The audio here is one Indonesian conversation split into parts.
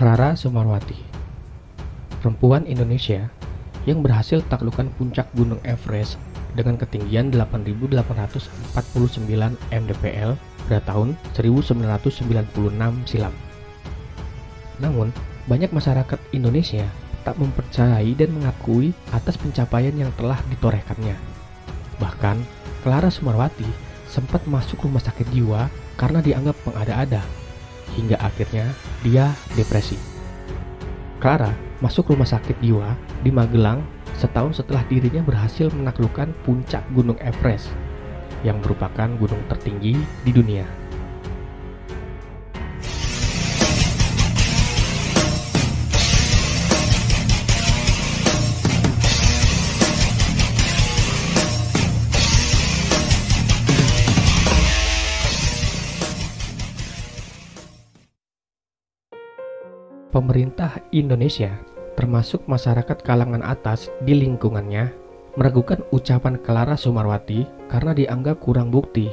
Clara Sumarwati, perempuan Indonesia yang berhasil taklukkan puncak Gunung Everest dengan ketinggian 8.849 mdpl pada tahun 1996 silam. Namun, banyak masyarakat Indonesia tak mempercayai dan mengakui atas pencapaian yang telah ditorehkannya. Bahkan, Clara Sumarwati sempat masuk rumah sakit jiwa karena dianggap mengada-ada, hingga akhirnya dia depresi. Clara masuk rumah sakit jiwa di Magelang setahun setelah dirinya berhasil menaklukkan puncak Gunung Everest yang merupakan gunung tertinggi di dunia. Pemerintah Indonesia, termasuk masyarakat kalangan atas di lingkungannya, meragukan ucapan Clara Sumarwati karena dianggap kurang bukti.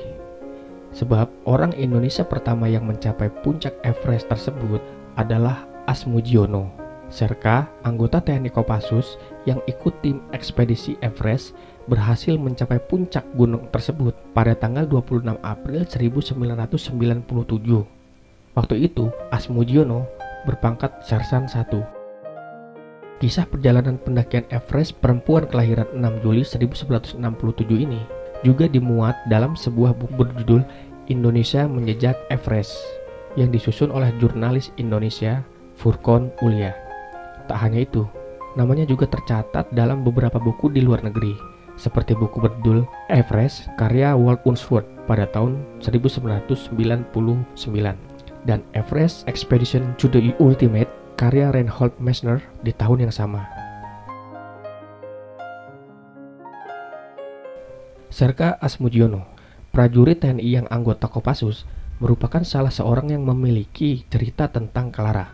Sebab orang Indonesia pertama yang mencapai puncak Everest tersebut adalah Asmudiono, serka anggota TNI Kopassus yang ikut tim ekspedisi Everest, berhasil mencapai puncak gunung tersebut pada tanggal 26 April 1997. Waktu itu, Asmudiono berpangkat Sersan 1. Kisah perjalanan pendakian Everest perempuan kelahiran 6 Juli 1967 ini juga dimuat dalam sebuah buku berjudul Indonesia Menjejak Everest yang disusun oleh jurnalis Indonesia Furqon Ulia. Tak hanya itu, namanya juga tercatat dalam beberapa buku di luar negeri, seperti buku berjudul Everest karya Walt Unsworth pada tahun 1999 dan Everest Expedition to the Ultimate karya Reinhold Messner di tahun yang sama. Serka Asmudiono, prajurit TNI yang anggota Kopassus, merupakan salah seorang yang memiliki cerita tentang Clara.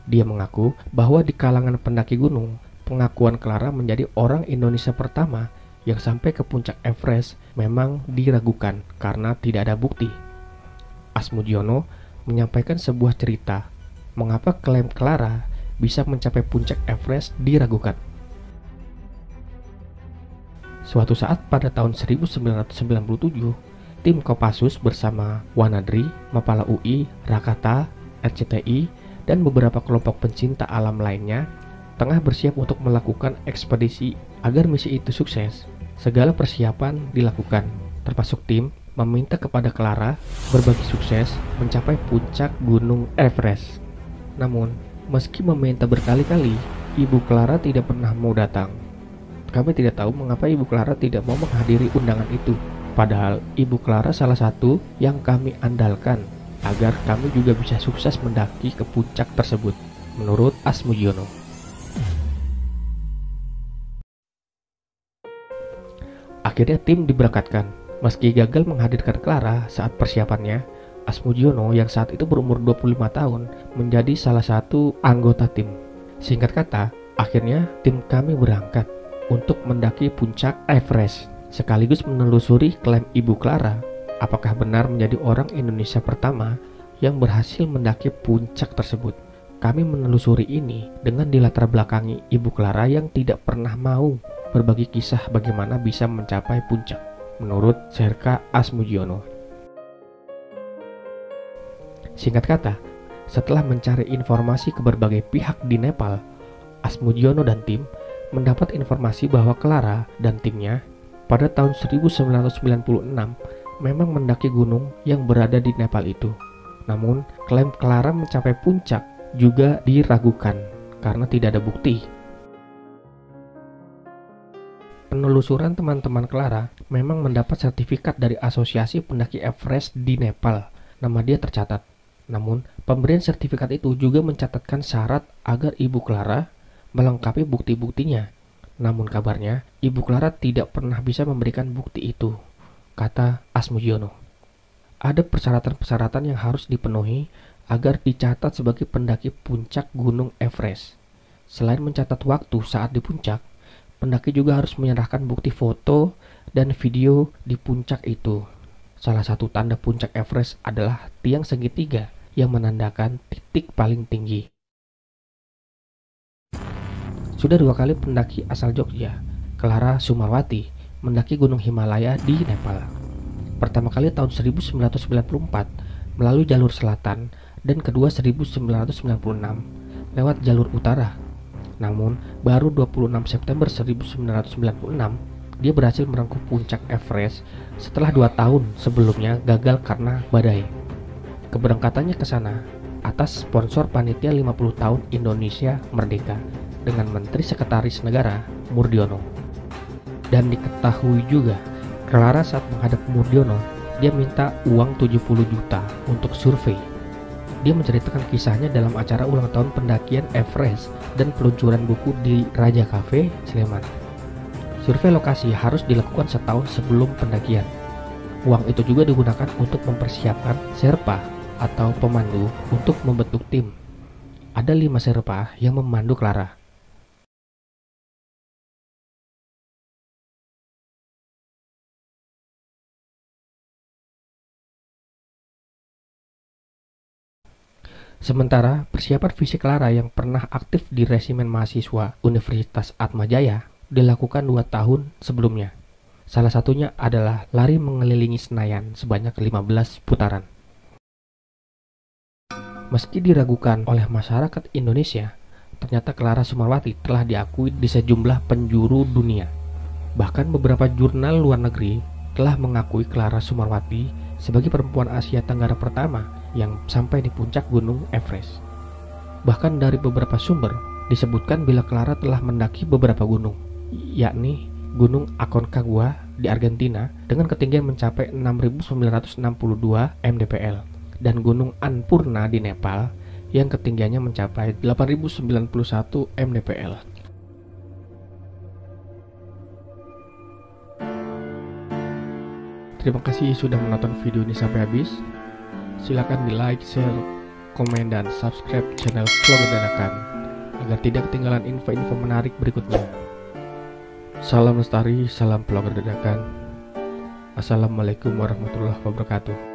Dia mengaku bahwa di kalangan pendaki gunung, pengakuan Clara menjadi orang Indonesia pertama yang sampai ke puncak Everest memang diragukan karena tidak ada bukti. Asmudiono menyampaikan sebuah cerita mengapa klaim Clara bisa mencapai puncak Everest diragukan. Suatu saat pada tahun 1997, tim Kopassus bersama Wanadri, Mapala UI, Rakata, RCTI, dan beberapa kelompok pencinta alam lainnya tengah bersiap untuk melakukan ekspedisi. Agar misi itu sukses, segala persiapan dilakukan, termasuk tim meminta kepada Clara berbagi sukses mencapai puncak Gunung Everest. Namun, meski meminta berkali-kali, Ibu Clara tidak pernah mau datang. Kami tidak tahu mengapa Ibu Clara tidak mau menghadiri undangan itu. Padahal Ibu Clara salah satu yang kami andalkan agar kami juga bisa sukses mendaki ke puncak tersebut, menurut Asmudiono. Akhirnya tim diberangkatkan. Meski gagal menghadirkan Clara saat persiapannya, Asmudiono yang saat itu berumur 25 tahun menjadi salah satu anggota tim. Singkat kata, akhirnya tim kami berangkat untuk mendaki puncak Everest, sekaligus menelusuri klaim Ibu Clara, apakah benar menjadi orang Indonesia pertama yang berhasil mendaki puncak tersebut. Kami menelusuri ini dengan dilatar belakangi Ibu Clara yang tidak pernah mau berbagi kisah bagaimana bisa mencapai puncak, menurut Serka Asmudiono. Singkat kata, setelah mencari informasi ke berbagai pihak di Nepal, Asmudiono dan tim mendapat informasi bahwa Clara dan timnya pada tahun 1996 memang mendaki gunung yang berada di Nepal itu. Namun, klaim Clara mencapai puncak juga diragukan karena tidak ada bukti. Penelusuran teman-teman Clara memang mendapat sertifikat dari Asosiasi Pendaki Everest di Nepal. Nama dia tercatat. Namun, pemberian sertifikat itu juga mencatatkan syarat agar Ibu Clara melengkapi bukti-buktinya. Namun kabarnya, Ibu Clara tidak pernah bisa memberikan bukti itu, kata Asmudiono. Ada persyaratan-persyaratan yang harus dipenuhi agar dicatat sebagai pendaki puncak Gunung Everest. Selain mencatat waktu saat di puncak, pendaki juga harus menyerahkan bukti foto dan video di puncak itu. Salah satu tanda puncak Everest adalah tiang segitiga yang menandakan titik paling tinggi. Sudah 2 kali pendaki asal Jogja, Clara Sumarwati, mendaki Gunung Himalaya di Nepal. Pertama kali tahun 1994 melalui jalur selatan dan kedua 1996 lewat jalur utara. Namun, baru 26 September 1996 dia berhasil merengkuh puncak Everest setelah 2 tahun sebelumnya gagal karena badai. Keberangkatannya ke sana atas sponsor panitia 50 tahun Indonesia Merdeka dengan Menteri Sekretaris Negara Murdiono. Dan diketahui juga, Clara saat menghadap Murdiono, dia minta uang 70 juta untuk survei. Dia menceritakan kisahnya dalam acara ulang tahun pendakian Everest dan peluncuran buku di Raja Cafe, Sleman. Survei lokasi harus dilakukan setahun sebelum pendakian. Uang itu juga digunakan untuk mempersiapkan Sherpa atau pemandu untuk membentuk tim. Ada 5 Sherpa yang memandu Clara. Sementara persiapan fisik Clara yang pernah aktif di resimen mahasiswa Universitas Atmajaya dilakukan 2 tahun sebelumnya. Salah satunya adalah lari mengelilingi Senayan sebanyak 15 putaran. Meski diragukan oleh masyarakat Indonesia, ternyata Clara Sumarwati telah diakui di sejumlah penjuru dunia. Bahkan beberapa jurnal luar negeri telah mengakui Clara Sumarwati sebagai perempuan Asia Tenggara pertama yang sampai di puncak Gunung Everest. Bahkan dari beberapa sumber disebutkan bila Clara telah mendaki beberapa gunung, yakni Gunung Aconcagua di Argentina dengan ketinggian mencapai 6.962 mdpl dan Gunung Annapurna di Nepal yang ketinggiannya mencapai 8.091 mdpl. Terima kasih sudah menonton video ini sampai habis. Silakan di like, share, komen, dan subscribe channel Vlogger Dadakan agar tidak ketinggalan info-info menarik berikutnya. Salam lestari, salam Vlogger Dadakan. Assalamualaikum warahmatullahi wabarakatuh.